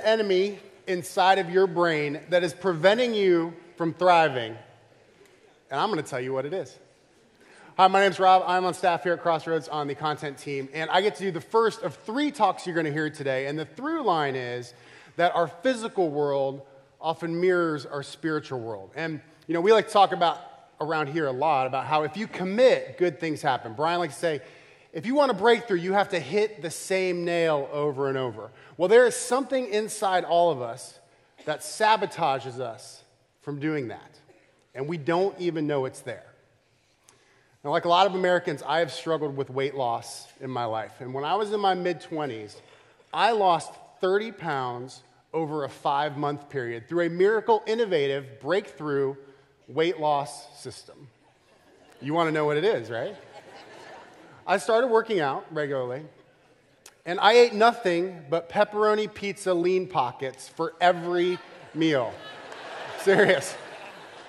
enemy inside of your brain that is preventing you from thriving, and I'm going to tell you what it is. Hi, my name's Rob. I'm on staff here at Crossroads on the content team, and I get to do the first of 3 talks you're going to hear today, and the through line is that our physical world often mirrors our spiritual world. And, you know, we like to talk about around here a lot about how if you commit, good things happen. Brian likes to say, if you want a breakthrough, you have to hit the same nail over and over. Well, there is something inside all of us that sabotages us from doing that, and we don't even know it's there. Now, like a lot of Americans, I have struggled with weight loss in my life, and when I was in my mid-20s, I lost 30 pounds over a 5-month period through a miracle, innovative, breakthrough weight loss system. You want to know what it is, right? I started working out regularly, and I ate nothing but pepperoni pizza lean pockets for every meal. Serious.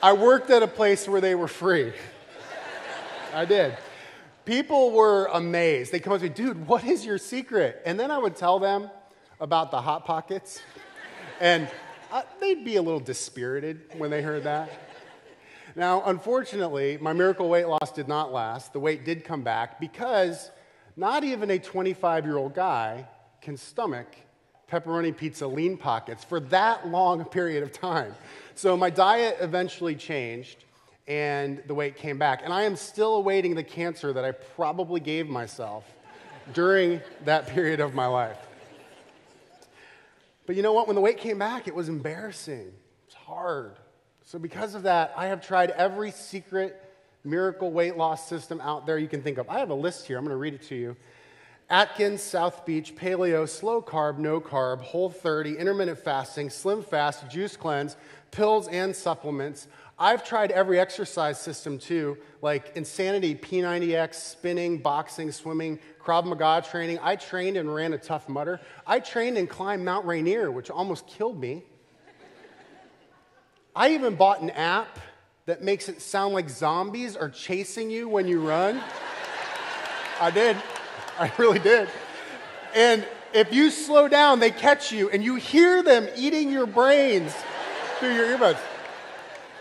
I worked at a place where they were free. I did. People were amazed. They'd come up to me, dude, what is your secret? And then I would tell them about the Hot Pockets, and they'd be a little dispirited when they heard that. Now, unfortunately, my miracle weight loss did not last. The weight did come back because not even a 25-year-old guy can stomach pepperoni pizza lean pockets for that long a period of time. So my diet eventually changed, and the weight came back. And I am still awaiting the cancer that I probably gave myself during that period of my life. But you know what? When the weight came back, it was embarrassing. It was hard. So because of that, I have tried every secret miracle weight loss system out there you can think of. I have a list here. I'm going to read it to you. Atkins, South Beach, Paleo, Slow Carb, No Carb, Whole30, Intermittent Fasting, Slim Fast, Juice Cleanse, pills and supplements. I've tried every exercise system too, like Insanity, P90X, spinning, boxing, swimming, Krav Maga training. I trained and ran a Tough Mudder. I trained and climbed Mount Rainier, which almost killed me. I even bought an app that makes it sound like zombies are chasing you when you run. I did. I really did. And if you slow down, they catch you, and you hear them eating your brains through your earbuds.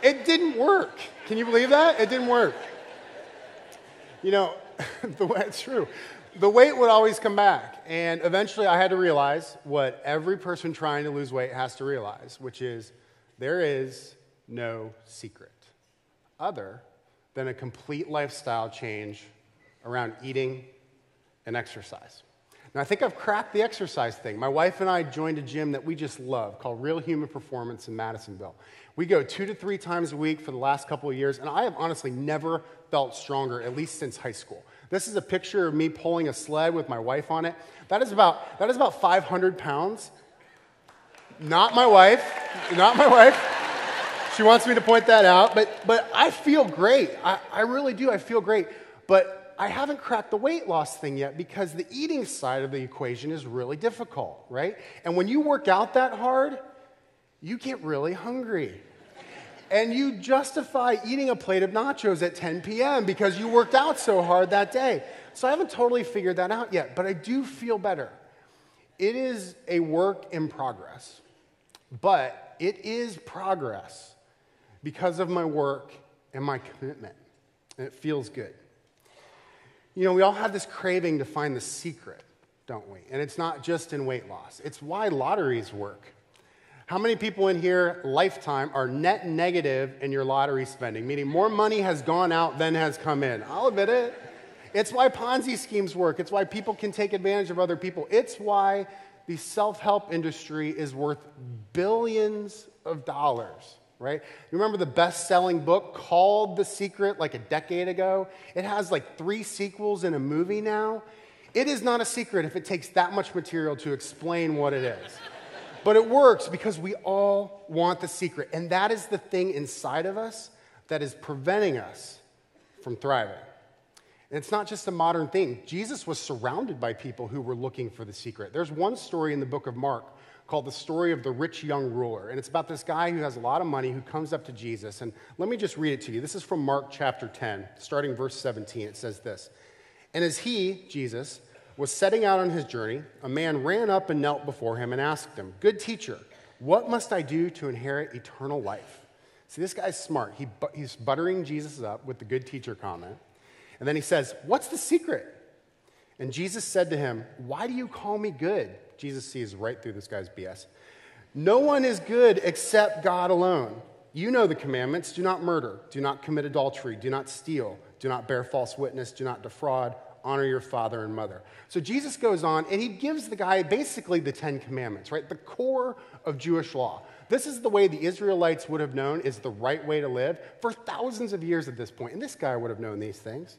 It didn't work. Can you believe that? It didn't work. You know, it's true. The weight would always come back, and eventually I had to realize what every person trying to lose weight has to realize, which is there is no secret other than a complete lifestyle change around eating and exercise. Now, I think I've cracked the exercise thing. My wife and I joined a gym that we just love called Real Human Performance in Madisonville. We go 2 to 3 times a week for the last couple of years, and I have honestly never felt stronger, at least since high school. This is a picture of me pulling a sled with my wife on it. That is about 500 pounds. Not my wife. Not my wife. She wants me to point that out, but I feel great. I really do. I feel great. But I haven't cracked the weight loss thing yet because the eating side of the equation is really difficult, right? And when you work out that hard, you get really hungry. And you justify eating a plate of nachos at 10 p.m. because you worked out so hard that day. So I haven't totally figured that out yet, but I do feel better. It is a work in progress, but it is progress because of my work and my commitment, and it feels good. You know, we all have this craving to find the secret, don't we? And it's not just in weight loss. It's why lotteries work. How many people in here, lifetime, are net negative in your lottery spending, meaning more money has gone out than has come in? I'll admit it. It's why Ponzi schemes work. It's why people can take advantage of other people. It's why the self-help industry is worth billions of dollars. Right? You remember the best-selling book called The Secret like a decade ago? It has like 3 sequels and a movie now. It is not a secret if it takes that much material to explain what it is. But it works because we all want the secret. And that is the thing inside of us that is preventing us from thriving. And it's not just a modern thing. Jesus was surrounded by people who were looking for the secret. There's one story in the book of Mark called The Story of the Rich Young Ruler. And it's about this guy who has a lot of money who comes up to Jesus. And let me just read it to you. This is from Mark chapter 10, starting verse 17. It says this. And as he, Jesus, was setting out on his journey, a man ran up and knelt before him and asked him, "Good teacher, what must I do to inherit eternal life?" See, this guy's smart. He's buttering Jesus up with the good teacher comment. And then he says, "What's the secret?" And Jesus said to him, "Why do you call me good?" Jesus sees right through this guy's BS. "No one is good except God alone. You know the commandments. Do not murder. Do not commit adultery. Do not steal. Do not bear false witness. Do not defraud. Honor your father and mother." So Jesus goes on, and he gives the guy basically the 10 Commandments, right? The core of Jewish law. This is the way the Israelites would have known is the right way to live for thousands of years at this point. And this guy would have known these things.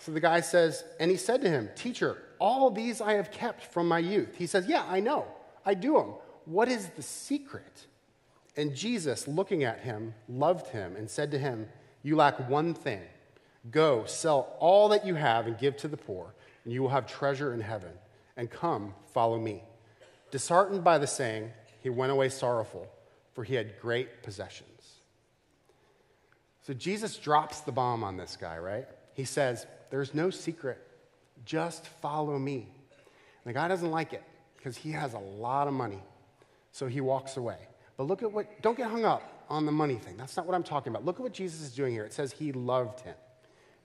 So the guy says, and he said to him, "Teacher, all these I have kept from my youth." He says, "Yeah, I know. I do them. What is the secret?" And Jesus, looking at him, loved him and said to him, "You lack one thing. Go, sell all that you have and give to the poor, and you will have treasure in heaven. And come, follow me." Disheartened by the saying, he went away sorrowful, for he had great possessions. So Jesus drops the bomb on this guy, right? He says, "There's no secret. Just follow me." And the guy doesn't like it because he has a lot of money. So he walks away. But don't get hung up on the money thing. That's not what I'm talking about. Look at what Jesus is doing here. It says he loved him.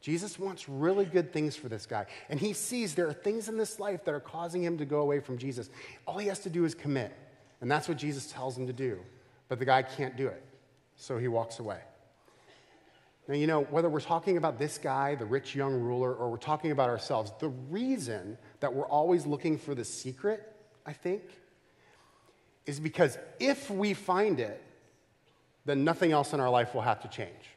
Jesus wants really good things for this guy. And he sees there are things in this life that are causing him to go away from Jesus. All he has to do is commit. And that's what Jesus tells him to do. But the guy can't do it. So he walks away. Now, whether we're talking about this guy, the rich young ruler, or we're talking about ourselves, the reason that we're always looking for the secret, I think, is because if we find it, then nothing else in our life will have to change.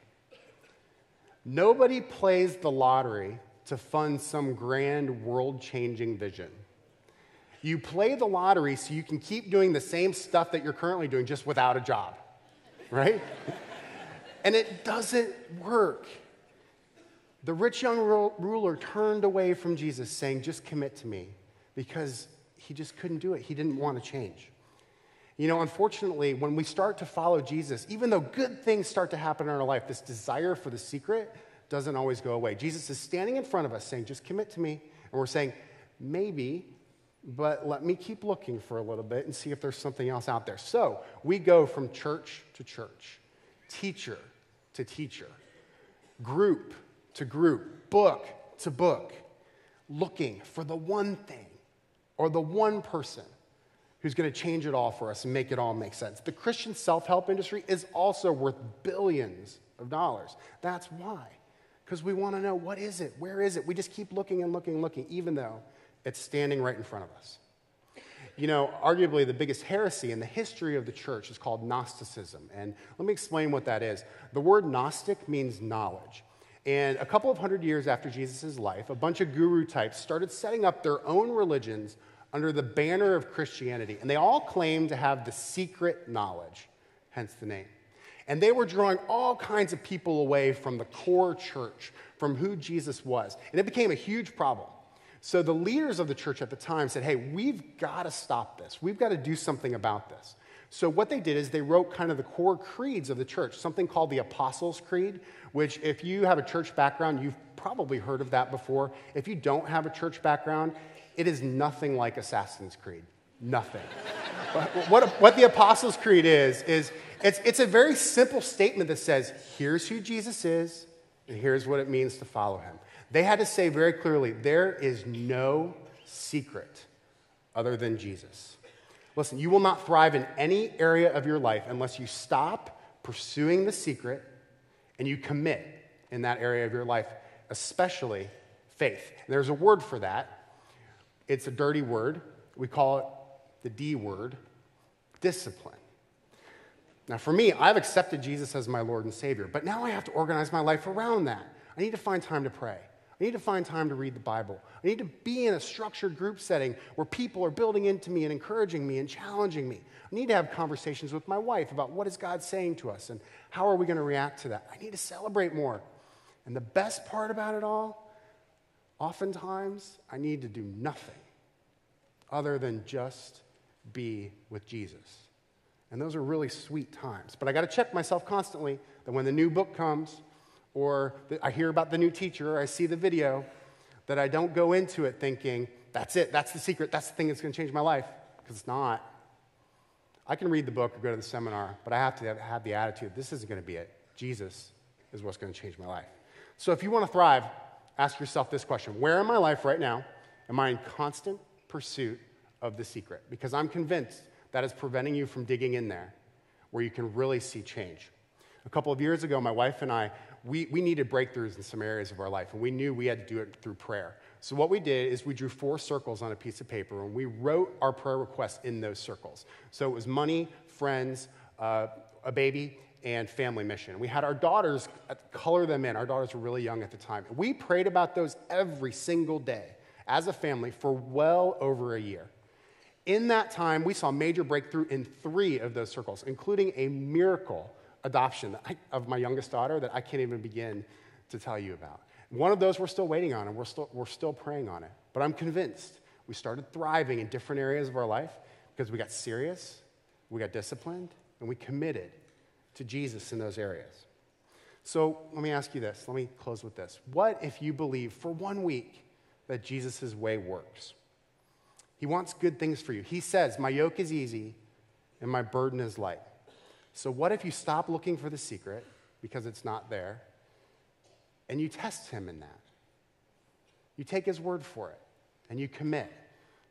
Nobody plays the lottery to fund some grand world-changing vision. You play the lottery so you can keep doing the same stuff that you're currently doing, just without a job, right? And it doesn't work. The rich young ruler turned away from Jesus, saying, "Just commit to me," because he just couldn't do it. He didn't want to change. Unfortunately, when we start to follow Jesus, even though good things start to happen in our life, this desire for the secret doesn't always go away. Jesus is standing in front of us saying, "Just commit to me." And we're saying, "Maybe, but let me keep looking for a little bit and see if there's something else out there." So we go from church to church, teacher to teacher, group to group, book to book, looking for the one thing or the one person who's going to change it all for us and make it all make sense. The Christian self-help industry is also worth billions of dollars. That's why. Because we want to know, what is it? Where is it? We just keep looking and looking and looking, even though it's standing right in front of us. Arguably the biggest heresy in the history of the church is called Gnosticism. And let me explain what that is. The word Gnostic means knowledge. And a couple of hundred years after Jesus' life, a bunch of guru types started setting up their own religions under the banner of Christianity. And they all claimed to have the secret knowledge, hence the name. And they were drawing all kinds of people away from the core church, from who Jesus was. And it became a huge problem. So the leaders of the church at the time said, "Hey, we've got to stop this. We've got to do something about this." So what they did is they wrote kind of the core creeds of the church, something called the Apostles' Creed, which if you have a church background, you've probably heard of that before. If you don't have a church background, it is nothing like Assassin's Creed. Nothing. What the Apostles' Creed is it's a very simple statement that says, here's who Jesus is, and here's what it means to follow him. They had to say very clearly, there is no secret other than Jesus. Listen, you will not thrive in any area of your life unless you stop pursuing the secret and you commit in that area of your life, especially faith. And there's a word for that. It's a dirty word. We call it the D word, discipline. Now, for me, I've accepted Jesus as my Lord and Savior, but now I have to organize my life around that. I need to find time to pray. I need to find time to read the Bible. I need to be in a structured group setting where people are building into me and encouraging me and challenging me. I need to have conversations with my wife about what is God saying to us and how are we going to react to that. I need to celebrate more. And the best part about it all, oftentimes, I need to do nothing other than just be with Jesus. And those are really sweet times. But I got to check myself constantly that when the new book comes, or I hear about the new teacher, or I see the video, That I don't go into it thinking, that's it, that's the secret, that's the thing that's going to change my life, because it's not. I can read the book or go to the seminar, but I have to have the attitude, this isn't going to be it. Jesus is what's going to change my life. So if you want to thrive, ask yourself this question. Where in my life right now am I in constant pursuit of the secret? Because I'm convinced that is preventing you from digging in there where you can really see change. A couple of years ago, my wife and I, we needed breakthroughs in some areas of our life, and we knew we had to do it through prayer. So what we did is we drew 4 circles on a piece of paper, and we wrote our prayer requests in those circles. So it was money, friends, a baby, and family mission. We had our daughters color them in. Our daughters were really young at the time. We prayed about those every single day as a family for well over a year. In that time, we saw major breakthrough in 3 of those circles, including a miracle adoption of my youngest daughter that I can't even begin to tell you about. One of those we're still waiting on, and we're still praying on it. But I'm convinced we started thriving in different areas of our life because we got serious, we got disciplined, and we committed to Jesus in those areas. So let me ask you this. Let me close with this. What if you believe for 1 week that Jesus' way works? He wants good things for you. He says, my yoke is easy and my burden is light. So what if you stop looking for the secret because it's not there and you test him in that? You take his word for it and you commit.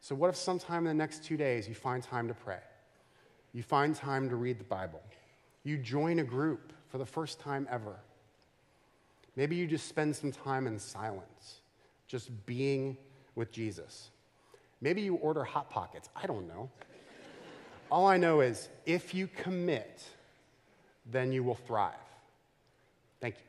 So what if sometime in the next 2 days you find time to pray? You find time to read the Bible. You join a group for the first time ever. Maybe you just spend some time in silence, just being with Jesus. Maybe you order Hot Pockets. I don't know. All I know is if you commit, then you will thrive. Thank you.